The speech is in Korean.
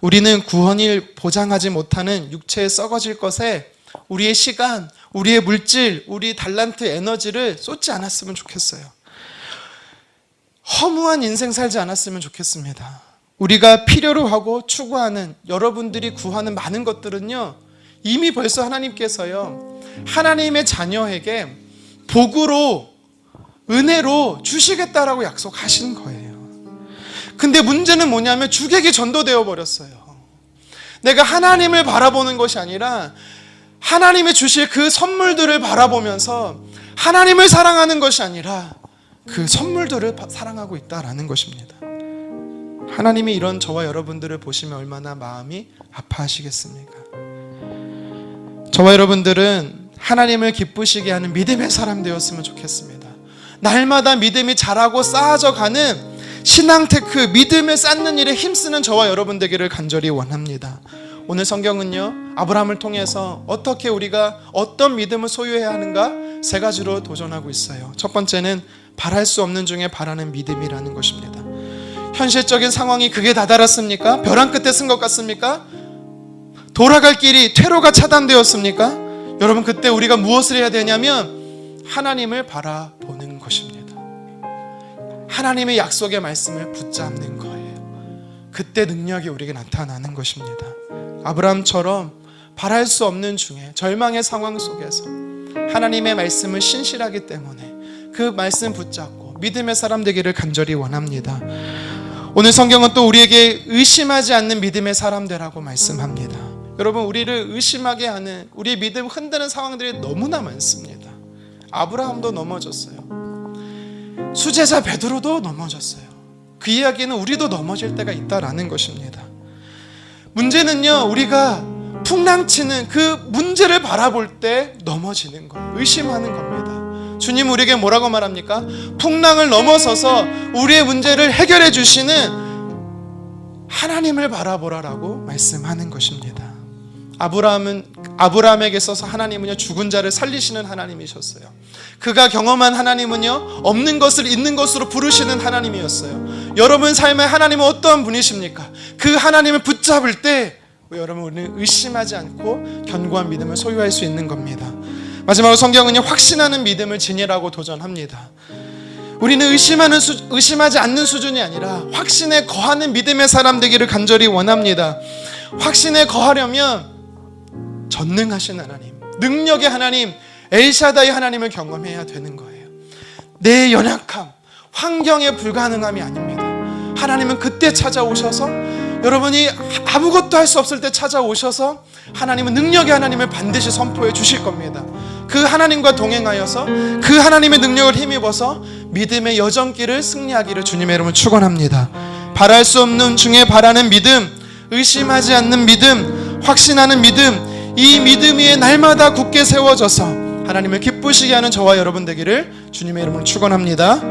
우리는 구원을 보장하지 못하는 육체에 썩어질 것에 우리의 시간, 우리의 물질, 우리 달란트, 에너지를 쏟지 않았으면 좋겠어요. 허무한 인생 살지 않았으면 좋겠습니다. 우리가 필요로 하고 추구하는, 여러분들이 구하는 많은 것들은요, 이미 벌써 하나님께서요, 하나님의 자녀에게 복으로, 은혜로 주시겠다라고 약속하신 거예요. 근데 문제는 뭐냐면 주객이 전도되어 버렸어요. 내가 하나님을 바라보는 것이 아니라 하나님이 주실 그 선물들을 바라보면서 하나님을 사랑하는 것이 아니라 그 선물들을 사랑하고 있다라는 것입니다. 하나님이 이런 저와 여러분들을 보시면 얼마나 마음이 아파하시겠습니까? 저와 여러분들은 하나님을 기쁘시게 하는 믿음의 사람 되었으면 좋겠습니다. 날마다 믿음이 자라고 쌓아져 가는 신앙테크, 믿음을 쌓는 일에 힘쓰는 저와 여러분 되기를 간절히 원합니다. 오늘 성경은요, 아브라함을 통해서 어떻게 우리가 어떤 믿음을 소유해야 하는가 세 가지로 도전하고 있어요. 첫 번째는 바랄 수 없는 중에 바라는 믿음이라는 것입니다. 현실적인 상황이 극에 다다랐습니까? 벼랑 끝에 쓴 것 같습니까? 돌아갈 길이, 퇴로가 차단되었습니까? 여러분, 그때 우리가 무엇을 해야 되냐면 하나님을 바라보는 것입니다. 하나님의 약속의 말씀을 붙잡는 거예요. 그때 능력이 우리에게 나타나는 것입니다. 아브라함처럼 바랄 수 없는 중에 절망의 상황 속에서 하나님의 말씀을 신실하기 때문에 그 말씀 붙잡고 믿음의 사람 되기를 간절히 원합니다. 오늘 성경은 또 우리에게 의심하지 않는 믿음의 사람 되라고 말씀합니다. 여러분, 우리를 의심하게 하는, 우리의 믿음 흔드는 상황들이 너무나 많습니다. 아브라함도 넘어졌어요. 수제자 베드로도 넘어졌어요. 그 이야기는 우리도 넘어질 때가 있다라는 것입니다. 문제는요, 우리가 풍랑치는 그 문제를 바라볼 때 넘어지는 거예요. 의심하는 겁니다. 주님 우리에게 뭐라고 말합니까? 풍랑을 넘어서서 우리의 문제를 해결해 주시는 하나님을 바라보라라고 말씀하는 것입니다. 아브라함에게 있어서 하나님은요, 죽은 자를 살리시는 하나님이셨어요. 그가 경험한 하나님은요, 없는 것을 있는 것으로 부르시는 하나님이었어요. 여러분 삶의 하나님은 어떠한 분이십니까? 그 하나님을 붙잡을 때 여러분은 의심하지 않고 견고한 믿음을 소유할 수 있는 겁니다. 마지막으로 성경은요, 확신하는 믿음을 지니라고 도전합니다. 우리는 의심하지 않는 수준이 아니라 확신에 거하는 믿음의 사람 되기를 간절히 원합니다. 확신에 거하려면 전능하신 하나님, 능력의 하나님, 엘샤다이 하나님을 경험해야 되는 거예요. 내 연약함, 환경의 불가능함이 아닙니다. 하나님은 그때 찾아오셔서, 여러분이 아무것도 할 수 없을 때 찾아오셔서 하나님은 능력의 하나님을 반드시 선포해 주실 겁니다. 그 하나님과 동행하여서 그 하나님의 능력을 힘입어서 믿음의 여정길을 승리하기를 주님의 이름으로 축원합니다. 바랄 수 없는 중에 바라는 믿음, 의심하지 않는 믿음, 확신하는 믿음, 이 믿음 위에 날마다 굳게 세워져서 하나님을 기쁘시게 하는 저와 여러분 되기를 주님의 이름으로 축원합니다.